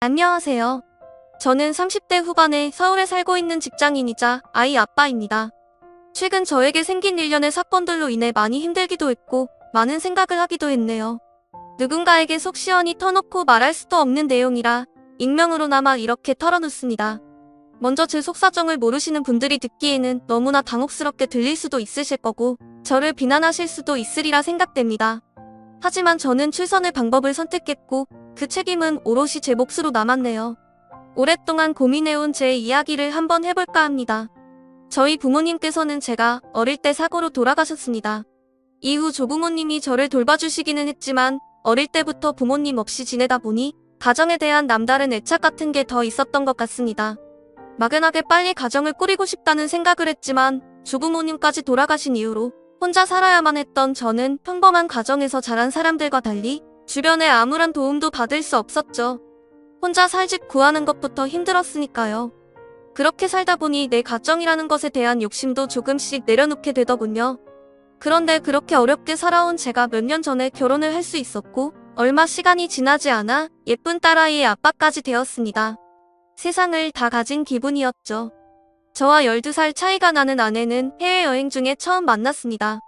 안녕하세요. 저는 30대 후반에 서울에 살고 있는 직장인이자 아이 아빠입니다. 최근 저에게 생긴 일련의 사건들로 인해 많이 힘들기도 했고 많은 생각을 하기도 했네요. 누군가에게 속 시원히 터놓고 말할 수도 없는 내용이라 익명으로나마 이렇게 털어놓습니다. 먼저 제 속사정을 모르시는 분들이 듣기에는 너무나 당혹스럽게 들릴 수도 있으실 거고 저를 비난하실 수도 있으리라 생각됩니다. 하지만 저는 최선의 방법을 선택했고 그 책임은 오롯이 제 몫으로 남았네요. 오랫동안 고민해온 제 이야기를 한번 해볼까 합니다. 저희 부모님께서는 제가 어릴 때 사고로 돌아가셨습니다. 이후 조부모님이 저를 돌봐주시기는 했지만 어릴 때부터 부모님 없이 지내다 보니 가정에 대한 남다른 애착 같은 게 더 있었던 것 같습니다. 막연하게 빨리 가정을 꾸리고 싶다는 생각을 했지만 조부모님까지 돌아가신 이후로 혼자 살아야만 했던 저는 평범한 가정에서 자란 사람들과 달리 주변에 아무런 도움도 받을 수 없었죠. 혼자 살 집 구하는 것부터 힘들었으니까요. 그렇게 살다 보니 내 가정이라는 것에 대한 욕심도 조금씩 내려놓게 되더군요. 그런데 그렇게 어렵게 살아온 제가 몇 년 전에 결혼을 할 수 있었고 얼마 시간이 지나지 않아 예쁜 딸아이의 아빠까지 되었습니다. 세상을 다 가진 기분이었죠. 저와 12살 차이가 나는 아내는 해외여행 중에 처음 만났습니다.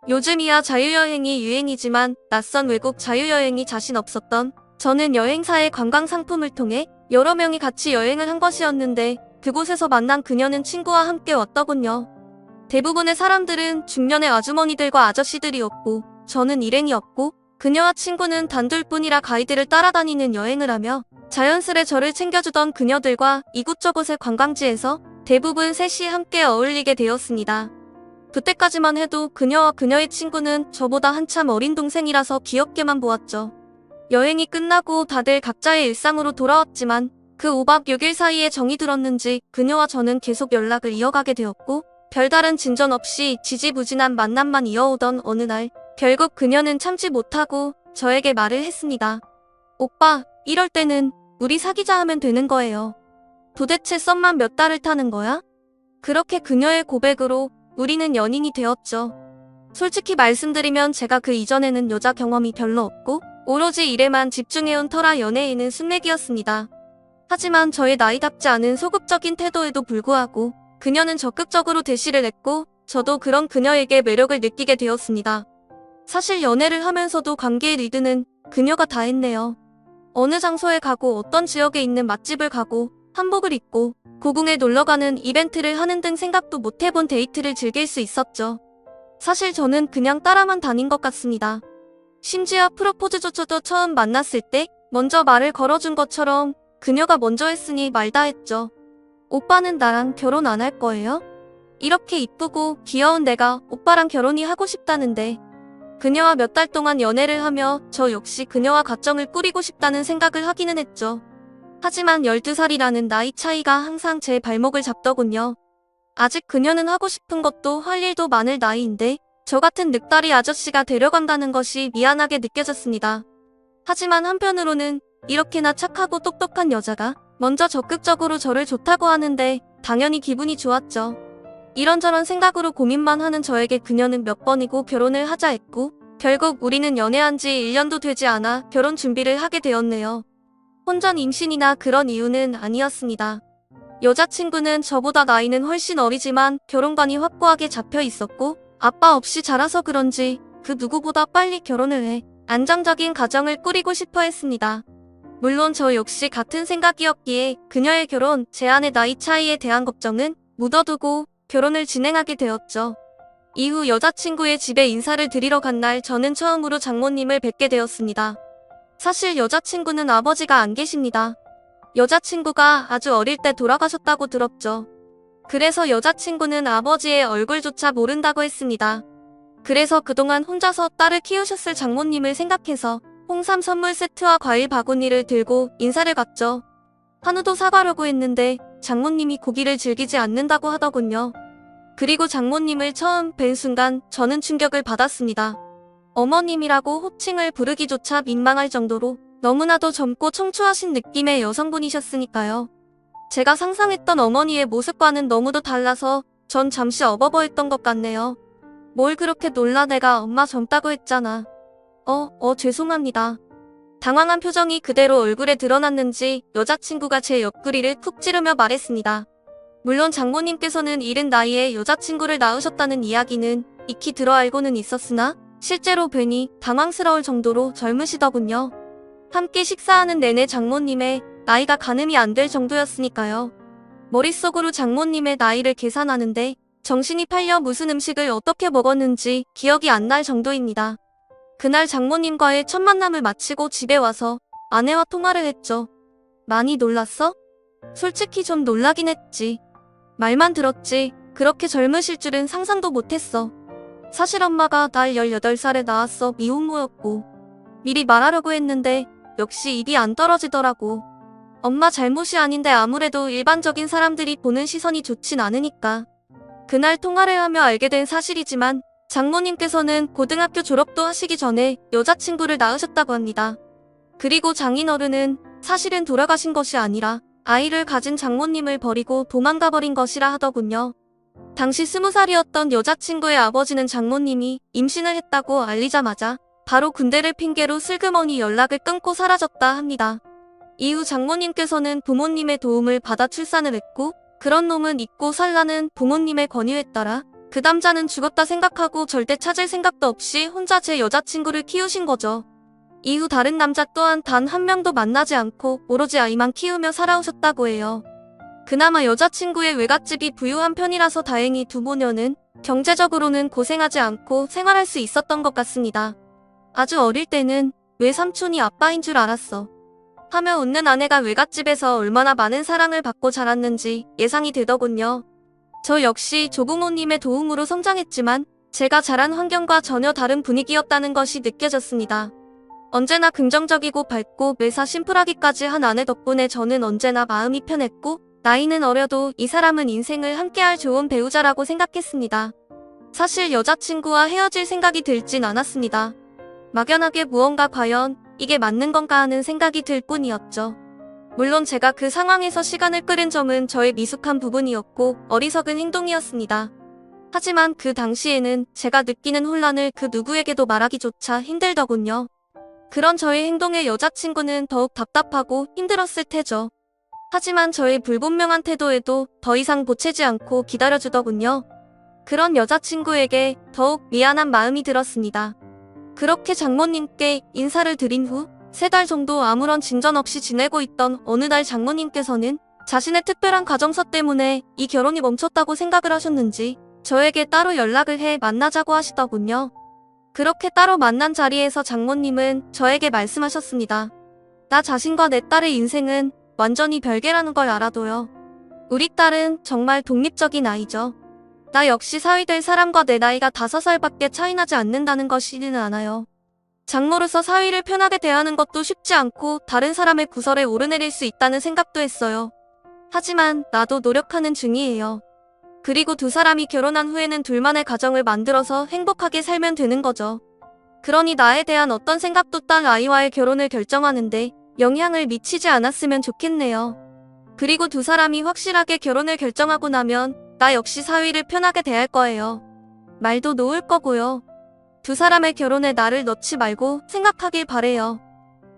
요즘이야 자유여행이 유행이지만 낯선 외국 자유여행이 자신 없었던 저는 여행사의 관광 상품을 통해 여러 명이 같이 여행을 한 것이었는데 그곳에서 만난 그녀는 친구와 함께 왔더군요. 대부분의 사람들은 중년의 아주머니들과 아저씨들이었고 저는 일행이었고 그녀와 친구는 단둘뿐이라 가이드를 따라다니는 여행을 하며 자연스레 저를 챙겨주던 그녀들과 이곳저곳의 관광지에서 대부분 셋이 함께 어울리게 되었습니다. 그때까지만 해도 그녀와 그녀의 친구는 저보다 한참 어린 동생이라서 귀엽게만 보았죠. 여행이 끝나고 다들 각자의 일상으로 돌아왔지만 그 5박 6일 사이에 정이 들었는지 그녀와 저는 계속 연락을 이어가게 되었고 별다른 진전 없이 지지부진한 만남만 이어오던 어느 날 결국 그녀는 참지 못하고 저에게 말을 했습니다. 오빠, 이럴 때는 우리 사귀자 하면 되는 거예요. 도대체 썸만 몇 달을 타는 거야? 그렇게 그녀의 고백으로 우리는 연인이 되었죠. 솔직히 말씀드리면 제가 그 이전에는 여자 경험이 별로 없고 오로지 일에만 집중해온 터라 연애에는 숙맥이었습니다. 하지만 저의 나이답지 않은 소극적인 태도에도 불구하고 그녀는 적극적으로 대시를 했고 저도 그런 그녀에게 매력을 느끼게 되었습니다. 사실 연애를 하면서도 관계의 리드는 그녀가 다 했네요. 어느 장소에 가고 어떤 지역에 있는 맛집을 가고 한복을 입고 고궁에 놀러가는 이벤트를 하는 등 생각도 못 해본 데이트를 즐길 수 있었죠. 사실 저는 그냥 따라만 다닌 것 같습니다. 심지어 프로포즈조차도 처음 만났을 때 먼저 말을 걸어준 것처럼 그녀가 먼저 했으니 말다 했죠. 오빠는 나랑 결혼 안 할 거예요? 이렇게 이쁘고 귀여운 내가 오빠랑 결혼이 하고 싶다는데 그녀와 몇 달 동안 연애를 하며 저 역시 그녀와 가정을 꾸리고 싶다는 생각을 하기는 했죠. 하지만 12살이라는 나이 차이가 항상 제 발목을 잡더군요. 아직 그녀는 하고 싶은 것도 할 일도 많을 나이인데 저 같은 늑다리 아저씨가 데려간다는 것이 미안하게 느껴졌습니다. 하지만 한편으로는 이렇게나 착하고 똑똑한 여자가 먼저 적극적으로 저를 좋다고 하는데 당연히 기분이 좋았죠. 이런저런 생각으로 고민만 하는 저에게 그녀는 몇 번이고 결혼을 하자 했고 결국 우리는 연애한 지 1년도 되지 않아 결혼 준비를 하게 되었네요. 혼전 임신이나 그런 이유는 아니었습니다. 여자친구는 저보다 나이는 훨씬 어리지만 결혼관이 확고하게 잡혀 있었고 아빠 없이 자라서 그런지 그 누구보다 빨리 결혼을 해 안정적인 가정을 꾸리고 싶어 했습니다. 물론 저 역시 같은 생각이었기에 그녀의 결혼, 제 아내 나이 차이에 대한 걱정은 묻어두고 결혼을 진행하게 되었죠. 이후 여자친구의 집에 인사를 드리러 간 날 저는 처음으로 장모님을 뵙게 되었습니다. 사실 여자친구는 아버지가 안 계십니다. 여자친구가 아주 어릴 때 돌아가셨다고 들었죠. 그래서 여자친구는 아버지의 얼굴조차 모른다고 했습니다. 그래서 그동안 혼자서 딸을 키우셨을 장모님을 생각해서 홍삼 선물 세트와 과일 바구니를 들고 인사를 갔죠. 한우도 사가려고 했는데 장모님이 고기를 즐기지 않는다고 하더군요. 그리고 장모님을 처음 뵌 순간 저는 충격을 받았습니다. 어머님이라고 호칭을 부르기조차 민망할 정도로 너무나도 젊고 청초하신 느낌의 여성분이셨으니까요. 제가 상상했던 어머니의 모습과는 너무도 달라서 전 잠시 어버버했던 것 같네요. 뭘 그렇게 놀라 내가 엄마 젊다고 했잖아. 죄송합니다. 당황한 표정이 그대로 얼굴에 드러났는지 여자친구가 제 옆구리를 쿡 찌르며 말했습니다. 물론 장모님께서는 이른 나이에 여자친구를 낳으셨다는 이야기는 익히 들어 알고는 있었으나 실제로 뵈니 당황스러울 정도로 젊으시더군요. 함께 식사하는 내내 장모님의 나이가 가늠이 안 될 정도였으니까요. 머릿속으로 장모님의 나이를 계산하는데 정신이 팔려 무슨 음식을 어떻게 먹었는지 기억이 안 날 정도입니다. 그날 장모님과의 첫 만남을 마치고 집에 와서 아내와 통화를 했죠. 많이 놀랐어? 솔직히 좀 놀라긴 했지. 말만 들었지 그렇게 젊으실 줄은 상상도 못했어. 사실 엄마가 날 18살에 낳았어 미혼모였고 미리 말하려고 했는데 역시 입이 안 떨어지더라고. 엄마 잘못이 아닌데 아무래도 일반적인 사람들이 보는 시선이 좋진 않으니까. 그날 통화를 하며 알게 된 사실이지만 장모님께서는 고등학교 졸업도 하시기 전에 여자친구를 낳으셨다고 합니다. 그리고 장인어른은 사실은 돌아가신 것이 아니라 아이를 가진 장모님을 버리고 도망가 버린 것이라 하더군요. 당시 20살이었던 여자친구의 아버지는 장모님이 임신을 했다고 알리자마자 바로 군대를 핑계로 슬그머니 연락을 끊고 사라졌다 합니다. 이후 장모님께서는 부모님의 도움을 받아 출산을 했고 그런 놈은 잊고 살라는 부모님의 권유에 따라 그 남자는 죽었다 생각하고 절대 찾을 생각도 없이 혼자 제 여자친구를 키우신 거죠. 이후 다른 남자 또한 단 한 명도 만나지 않고 오로지 아이만 키우며 살아오셨다고 해요. 그나마 여자친구의 외갓집이 부유한 편이라서 다행히 두 모녀는 경제적으로는 고생하지 않고 생활할 수 있었던 것 같습니다. 아주 어릴 때는 외삼촌이 아빠인 줄 알았어. 하며 웃는 아내가 외갓집에서 얼마나 많은 사랑을 받고 자랐는지 예상이 되더군요. 저 역시 조부모님의 도움으로 성장했지만 제가 자란 환경과 전혀 다른 분위기였다는 것이 느껴졌습니다. 언제나 긍정적이고 밝고 매사 심플하기까지 한 아내 덕분에 저는 언제나 마음이 편했고 나이는 어려도 이 사람은 인생을 함께할 좋은 배우자라고 생각했습니다. 사실 여자친구와 헤어질 생각이 들진 않았습니다. 막연하게 무언가 과연 이게 맞는 건가 하는 생각이 들 뿐이었죠. 물론 제가 그 상황에서 시간을 끌은 점은 저의 미숙한 부분이었고 어리석은 행동이었습니다. 하지만 그 당시에는 제가 느끼는 혼란을 그 누구에게도 말하기조차 힘들더군요. 그런 저의 행동에 여자친구는 더욱 답답하고 힘들었을 테죠. 하지만 저의 불분명한 태도에도 더 이상 보채지 않고 기다려주더군요. 그런 여자친구에게 더욱 미안한 마음이 들었습니다. 그렇게 장모님께 인사를 드린 후 3달 정도 아무런 진전 없이 지내고 있던 어느 날 장모님께서는 자신의 특별한 가정사 때문에 이 결혼이 멈췄다고 생각을 하셨는지 저에게 따로 연락을 해 만나자고 하시더군요. 그렇게 따로 만난 자리에서 장모님은 저에게 말씀하셨습니다. 나 자신과 내 딸의 인생은 완전히 별개라는 걸 알아둬요. 우리 딸은 정말 독립적인 아이죠. 나 역시 사위될 사람과 내 나이가 5살밖에 차이 나지 않는다는 것이는 않아요. 장모로서 사위를 편하게 대하는 것도 쉽지 않고 다른 사람의 구설에 오르내릴 수 있다는 생각도 했어요. 하지만 나도 노력하는 중이에요. 그리고 두 사람이 결혼한 후에는 둘만의 가정을 만들어서 행복하게 살면 되는 거죠. 그러니 나에 대한 어떤 생각도 딸 아이와의 결혼을 결정하는데 영향을 미치지 않았으면 좋겠네요. 그리고 두 사람이 확실하게 결혼을 결정하고 나면 나 역시 사위를 편하게 대할 거예요. 말도 놓을 거고요. 두 사람의 결혼에 나를 넣지 말고 생각하길 바래요.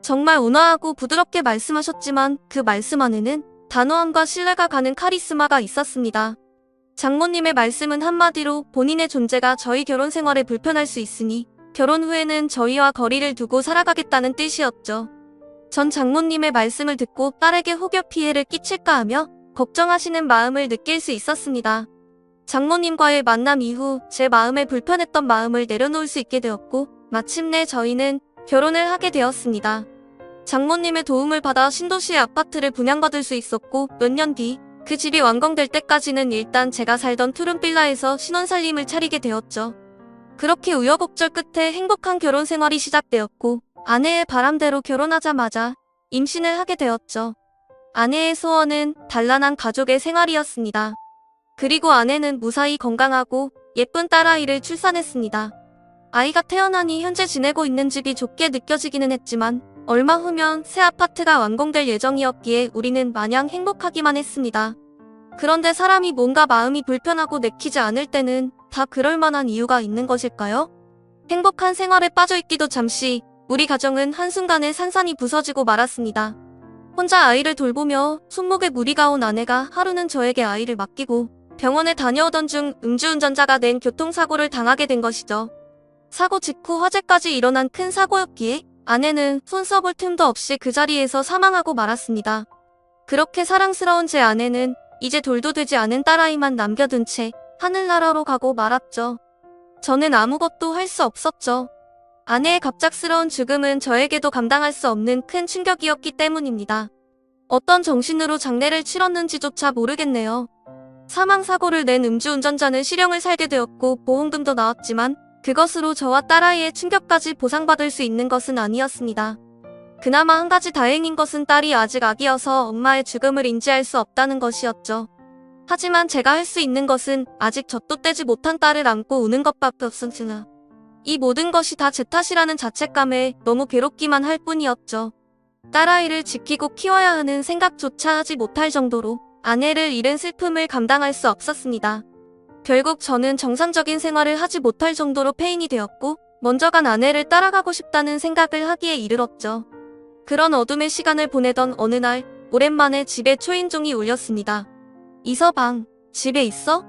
정말 온화하고 부드럽게 말씀하셨지만 그 말씀 안에는 단호함과 신뢰가 가는 카리스마가 있었습니다. 장모님의 말씀은 한마디로 본인의 존재가 저희 결혼 생활에 불편할 수 있으니 결혼 후에는 저희와 거리를 두고 살아가겠다는 뜻이었죠. 전 장모님의 말씀을 듣고 딸에게 혹여 피해를 끼칠까 하며 걱정하시는 마음을 느낄 수 있었습니다. 장모님과의 만남 이후 제 마음에 불편했던 마음을 내려놓을 수 있게 되었고 마침내 저희는 결혼을 하게 되었습니다. 장모님의 도움을 받아 신도시의 아파트를 분양받을 수 있었고 몇 년 뒤 그 집이 완공될 때까지는 일단 제가 살던 푸른빌라에서 신혼살림을 차리게 되었죠. 그렇게 우여곡절 끝에 행복한 결혼 생활이 시작되었고 아내의 바람대로 결혼하자마자 임신을 하게 되었죠. 아내의 소원은 단란한 가족의 생활이었습니다. 그리고 아내는 무사히 건강하고 예쁜 딸아이를 출산했습니다. 아이가 태어나니 현재 지내고 있는 집이 좁게 느껴지기는 했지만 얼마 후면 새 아파트가 완공될 예정이었기에 우리는 마냥 행복하기만 했습니다. 그런데 사람이 뭔가 마음이 불편하고 내키지 않을 때는 다 그럴 만한 이유가 있는 것일까요? 행복한 생활에 빠져있기도 잠시 우리 가정은 한순간에 산산이 부서지고 말았습니다. 혼자 아이를 돌보며 손목에 무리가 온 아내가 하루는 저에게 아이를 맡기고 병원에 다녀오던 중 음주운전자가 낸 교통사고를 당하게 된 것이죠. 사고 직후 화재까지 일어난 큰 사고였기에 아내는 손 써볼 틈도 없이 그 자리에서 사망하고 말았습니다. 그렇게 사랑스러운 제 아내는 이제 돌도 되지 않은 딸아이만 남겨둔 채 하늘나라로 가고 말았죠. 저는 아무것도 할 수 없었죠. 아내의 갑작스러운 죽음은 저에게도 감당할 수 없는 큰 충격이었기 때문입니다. 어떤 정신으로 장례를 치렀는지조차 모르겠네요. 사망사고를 낸 음주운전자는 실형을 살게 되었고 보험금도 나왔지만 그것으로 저와 딸아이의 충격까지 보상받을 수 있는 것은 아니었습니다. 그나마 한 가지 다행인 것은 딸이 아직 아기여서 엄마의 죽음을 인지할 수 없다는 것이었죠. 하지만 제가 할 수 있는 것은 아직 젖도 떼지 못한 딸을 안고 우는 것밖에 없었으나 이 모든 것이 다 제 탓이라는 자책감에 너무 괴롭기만 할 뿐이었죠. 딸아이를 지키고 키워야 하는 생각조차 하지 못할 정도로 아내를 잃은 슬픔을 감당할 수 없었습니다. 결국 저는 정상적인 생활을 하지 못할 정도로 폐인이 되었고 먼저 간 아내를 따라가고 싶다는 생각을 하기에 이르렀죠. 그런 어둠의 시간을 보내던 어느 날 오랜만에 집에 초인종이 울렸습니다. 이서방, 집에 있어?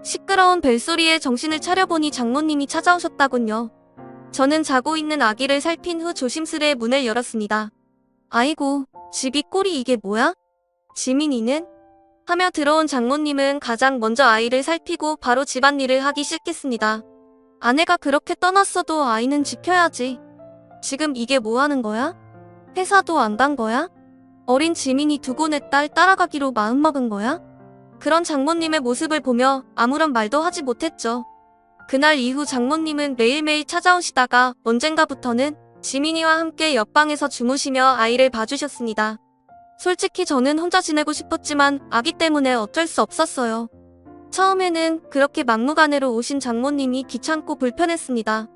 시끄러운 벨소리에 정신을 차려보니 장모님이 찾아오셨다군요. 저는 자고 있는 아기를 살핀 후 조심스레 문을 열었습니다. 아이고, 집이 꼴이 이게 뭐야? 지민이는? 하며 들어온 장모님은 가장 먼저 아이를 살피고 바로 집안일을 하기 시작했습니다. 아내가 그렇게 떠났어도 아이는 지켜야지. 지금 이게 뭐 하는 거야? 회사도 안 간 거야? 어린 지민이 두고 내 딸 따라가기로 마음먹은 거야? 그런 장모님의 모습을 보며 아무런 말도 하지 못했죠. 그날 이후 장모님은 매일매일 찾아오시다가 언젠가부터는 지민이와 함께 옆방에서 주무시며 아이를 봐주셨습니다. 솔직히 저는 혼자 지내고 싶었지만 아기 때문에 어쩔 수 없었어요. 처음에는 그렇게 막무가내로 오신 장모님이 귀찮고 불편했습니다.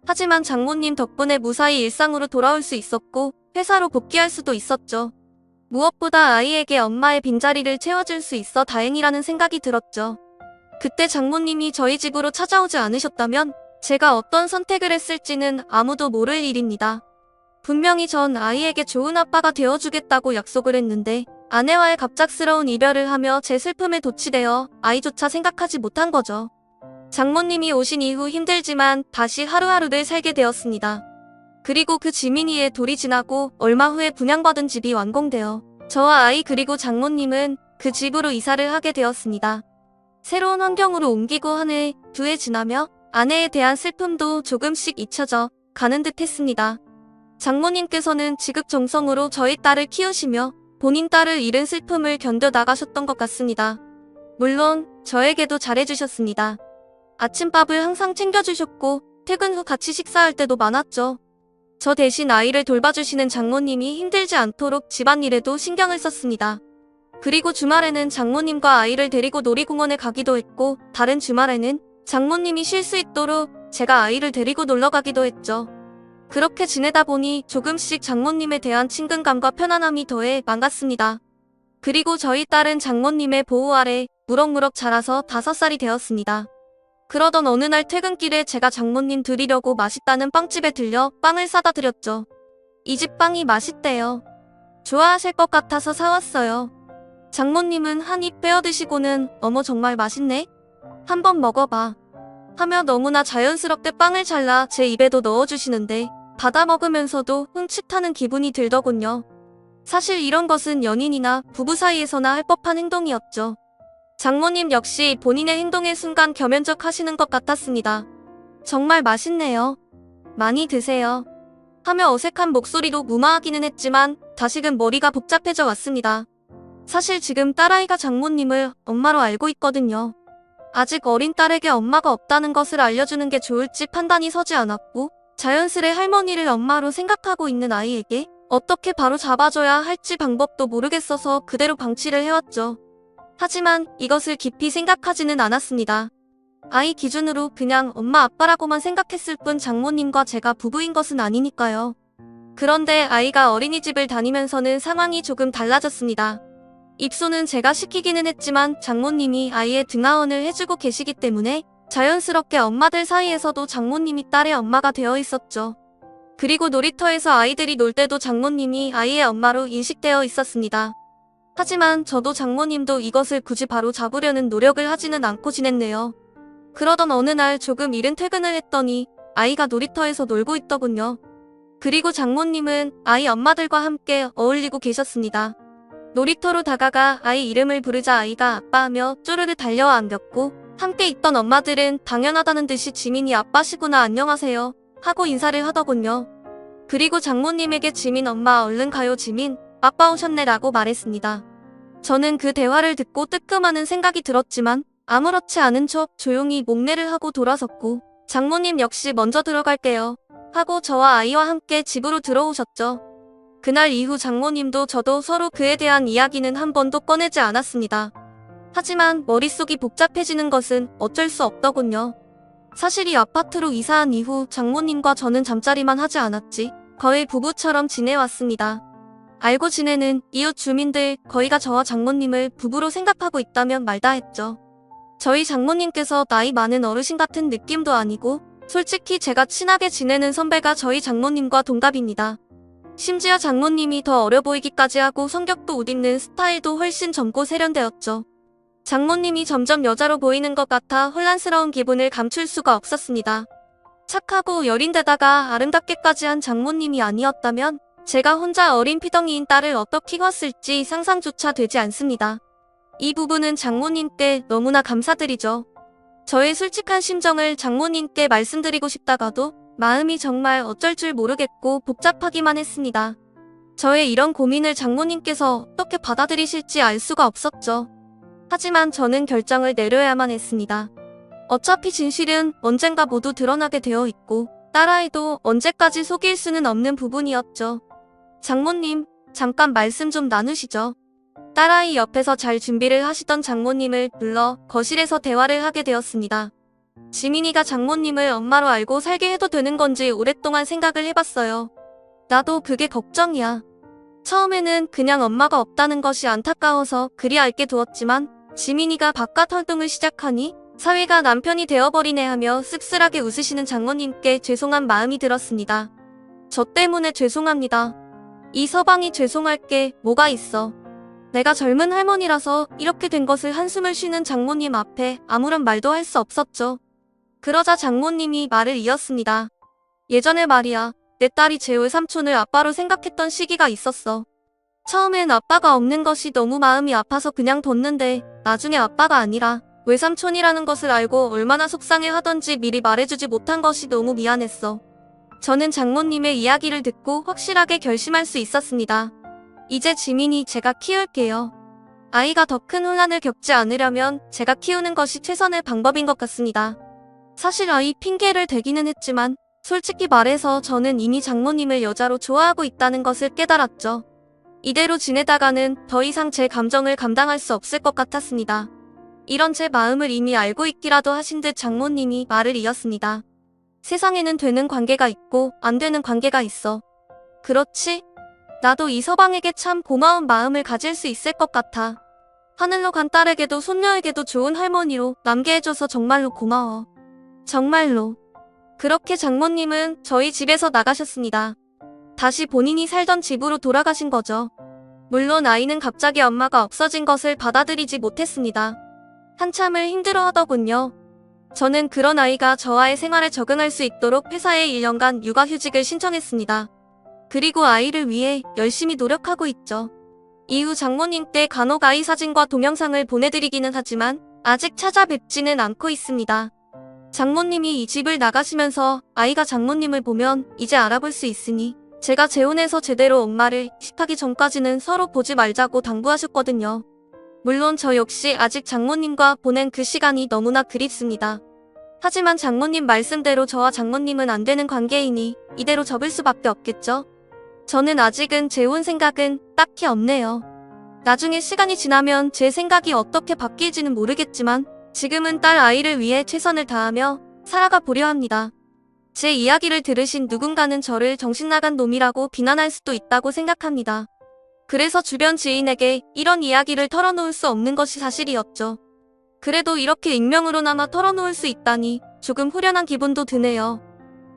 하지만 장모님 덕분에 무사히 일상으로 돌아올 수 있었고 회사로 복귀할 수도 있었죠. 무엇보다 아이에게 엄마의 빈자리를 채워줄 수 있어 다행이라는 생각이 들었죠. 그때 장모님이 저희 집으로 찾아오지 않으셨다면 제가 어떤 선택을 했을지는 아무도 모를 일입니다. 분명히 전 아이에게 좋은 아빠가 되어주겠다고 약속을 했는데 아내와의 갑작스러운 이별을 하며 제 슬픔에 도취되어 아이조차 생각하지 못한 거죠. 장모님이 오신 이후 힘들지만 다시 하루하루를 살게 되었습니다. 그리고 그 지민이의 돌이 지나고 얼마 후에 분양받은 집이 완공되어 저와 아이 그리고 장모님은 그 집으로 이사를 하게 되었습니다. 새로운 환경으로 옮기고 한 해, 두 해 지나며 아내에 대한 슬픔도 조금씩 잊혀져 가는 듯 했습니다. 장모님께서는 지극정성으로 저희 딸을 키우시며 본인 딸을 잃은 슬픔을 견뎌나가셨던 것 같습니다. 물론 저에게도 잘해주셨습니다. 아침밥을 항상 챙겨주셨고 퇴근 후 같이 식사할 때도 많았죠. 저 대신 아이를 돌봐주시는 장모님이 힘들지 않도록 집안일에도 신경을 썼습니다. 그리고 주말에는 장모님과 아이를 데리고 놀이공원에 가기도 했고 다른 주말에는 장모님이 쉴 수 있도록 제가 아이를 데리고 놀러 가기도 했죠. 그렇게 지내다 보니 조금씩 장모님에 대한 친근감과 편안함이 더해 반갑습니다. 그리고 저희 딸은 장모님의 보호 아래 무럭무럭 자라서 5살이 되었습니다. 그러던 어느 날 퇴근길에 제가 장모님 드리려고 맛있다는 빵집에 들려 빵을 사다 드렸죠. 이 집 빵이 맛있대요. 좋아하실 것 같아서 사왔어요. 장모님은 한 입 빼어 드시고는 어머 정말 맛있네? 한번 먹어봐. 하며 너무나 자연스럽게 빵을 잘라 제 입에도 넣어주시는데 받아 먹으면서도 흠칫하는 기분이 들더군요. 사실 이런 것은 연인이나 부부 사이에서나 할 법한 행동이었죠. 장모님 역시 본인의 행동의 순간 겸연쩍하시는 것 같았습니다. 정말 맛있네요. 많이 드세요. 하며 어색한 목소리로 무마하기는 했지만 다시금 머리가 복잡해져 왔습니다. 사실 지금 딸아이가 장모님을 엄마로 알고 있거든요. 아직 어린 딸에게 엄마가 없다는 것을 알려주는 게 좋을지 판단이 서지 않았고 자연스레 할머니를 엄마로 생각하고 있는 아이에게 어떻게 바로 잡아줘야 할지 방법도 모르겠어서 그대로 방치를 해왔죠. 하지만 이것을 깊이 생각하지는 않았습니다. 아이 기준으로 그냥 엄마 아빠라고만 생각했을 뿐 장모님과 제가 부부인 것은 아니니까요. 그런데 아이가 어린이집을 다니면서는 상황이 조금 달라졌습니다. 입소는 제가 시키기는 했지만 장모님이 아이의 등하원을 해주고 계시기 때문에 자연스럽게 엄마들 사이에서도 장모님이 딸의 엄마가 되어 있었죠. 그리고 놀이터에서 아이들이 놀 때도 장모님이 아이의 엄마로 인식되어 있었습니다. 하지만 저도 장모님도 이것을 굳이 바로 잡으려는 노력을 하지는 않고 지냈네요. 그러던 어느 날 조금 이른 퇴근을 했더니 아이가 놀이터에서 놀고 있더군요. 그리고 장모님은 아이 엄마들과 함께 어울리고 계셨습니다. 놀이터로 다가가 아이 이름을 부르자 아이가 아빠하며 쪼르르 달려와 안겼고, 함께 있던 엄마들은 당연하다는 듯이 지민이 아빠시구나 안녕하세요 하고 인사를 하더군요. 그리고 장모님에게 지민 엄마 얼른 가요 지민 아빠 오셨네 라고 말했습니다. 저는 그 대화를 듣고 뜨끔하는 생각이 들었지만 아무렇지 않은 척 조용히 목례를 하고 돌아섰고, 장모님 역시 먼저 들어갈게요 하고 저와 아이와 함께 집으로 들어오셨죠. 그날 이후 장모님도 저도 서로 그에 대한 이야기는 한 번도 꺼내지 않았습니다. 하지만 머릿속이 복잡해지는 것은 어쩔 수 없더군요. 사실 이 아파트로 이사한 이후 장모님과 저는 잠자리만 하지 않았지 거의 부부처럼 지내왔습니다. 알고 지내는 이웃 주민들 거의가 저와 장모님을 부부로 생각하고 있다면 말다 했죠. 저희 장모님께서 나이 많은 어르신 같은 느낌도 아니고 솔직히 제가 친하게 지내는 선배가 저희 장모님과 동갑입니다. 심지어 장모님이 더 어려 보이기까지 하고 성격도 웃있는 스타일도 훨씬 젊고 세련되었죠. 장모님이 점점 여자로 보이는 것 같아 혼란스러운 기분을 감출 수가 없었습니다. 착하고 여린데다가 아름답게까지 한 장모님이 아니었다면 제가 혼자 어린 피덩이인 딸을 어떻게 키웠을지 상상조차 되지 않습니다. 이 부분은 장모님께 너무나 감사드리죠. 저의 솔직한 심정을 장모님께 말씀드리고 싶다가도 마음이 정말 어쩔 줄 모르겠고 복잡하기만 했습니다. 저의 이런 고민을 장모님께서 어떻게 받아들이실지 알 수가 없었죠. 하지만 저는 결정을 내려야만 했습니다. 어차피 진실은 언젠가 모두 드러나게 되어 있고 딸아이도 언제까지 속일 수는 없는 부분이었죠. 장모님, 잠깐 말씀 좀 나누시죠. 딸아이 옆에서 잘 준비를 하시던 장모님을 불러 거실에서 대화를 하게 되었습니다. 지민이가 장모님을 엄마로 알고 살게 해도 되는 건지 오랫동안 생각을 해봤어요. 나도 그게 걱정이야. 처음에는 그냥 엄마가 없다는 것이 안타까워서 그리 알게 두었지만 지민이가 바깥 활동을 시작하니 사위가 남편이 되어버리네 하며 씁쓸하게 웃으시는 장모님께 죄송한 마음이 들었습니다. 저 때문에 죄송합니다. 이 서방이 죄송할 게 뭐가 있어. 내가 젊은 할머니라서 이렇게 된 것을 한숨을 쉬는 장모님 앞에 아무런 말도 할 수 없었죠. 그러자 장모님이 말을 이었습니다. 예전에 말이야, 내 딸이 제 외삼촌을 아빠로 생각했던 시기가 있었어. 처음엔 아빠가 없는 것이 너무 마음이 아파서 그냥 뒀는데 나중에 아빠가 아니라 외삼촌이라는 것을 알고 얼마나 속상해 하던지 미리 말해주지 못한 것이 너무 미안했어. 저는 장모님의 이야기를 듣고 확실하게 결심할 수 있었습니다. 이제 지민이 제가 키울게요. 아이가 더 큰 혼란을 겪지 않으려면 제가 키우는 것이 최선의 방법인 것 같습니다. 사실 아이 핑계를 대기는 했지만 솔직히 말해서 저는 이미 장모님을 여자로 좋아하고 있다는 것을 깨달았죠. 이대로 지내다가는 더 이상 제 감정을 감당할 수 없을 것 같았습니다. 이런 제 마음을 이미 알고 있기라도 하신 듯 장모님이 말을 이었습니다. 세상에는 되는 관계가 있고 안 되는 관계가 있어. 그렇지? 나도 이 서방에게 참 고마운 마음을 가질 수 있을 것 같아. 하늘로 간 딸에게도 손녀에게도 좋은 할머니로 남게 해줘서 정말로 고마워. 정말로. 그렇게 장모님은 저희 집에서 나가셨습니다. 다시 본인이 살던 집으로 돌아가신 거죠. 물론 아이는 갑자기 엄마가 없어진 것을 받아들이지 못했습니다. 한참을 힘들어하더군요. 저는 그런 아이가 저와의 생활에 적응할 수 있도록 회사에 1년간 육아휴직을 신청했습니다. 그리고 아이를 위해 열심히 노력하고 있죠. 이후 장모님께 간혹 아이 사진과 동영상을 보내드리기는 하지만 아직 찾아뵙지는 않고 있습니다. 장모님이 이 집을 나가시면서 아이가 장모님을 보면 이제 알아볼 수 있으니 제가 재혼해서 제대로 엄마를 식하기 전까지는 서로 보지 말자고 당부하셨거든요. 물론 저 역시 아직 장모님과 보낸 그 시간이 너무나 그립습니다. 하지만 장모님 말씀대로 저와 장모님은 안 되는 관계이니 이대로 접을 수밖에 없겠죠? 저는 아직은 재혼 생각은 딱히 없네요. 나중에 시간이 지나면 제 생각이 어떻게 바뀔지는 모르겠지만 지금은 딸 아이를 위해 최선을 다하며 살아가 보려 합니다. 제 이야기를 들으신 누군가는 저를 정신나간 놈이라고 비난할 수도 있다고 생각합니다. 그래서 주변 지인에게 이런 이야기를 털어놓을 수 없는 것이 사실이었죠. 그래도 이렇게 익명으로나마 털어놓을 수 있다니 조금 후련한 기분도 드네요.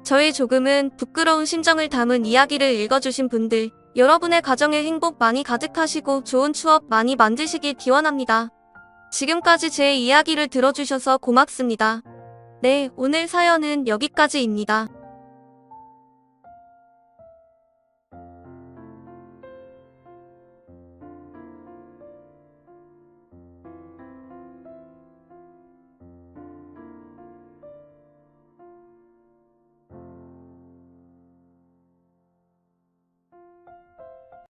저의 조금은 부끄러운 심정을 담은 이야기를 읽어주신 분들, 여러분의 가정에 행복 많이 가득하시고 좋은 추억 많이 만드시길 기원합니다. 지금까지 제 이야기를 들어주셔서 고맙습니다. 네, 오늘 사연은 여기까지입니다.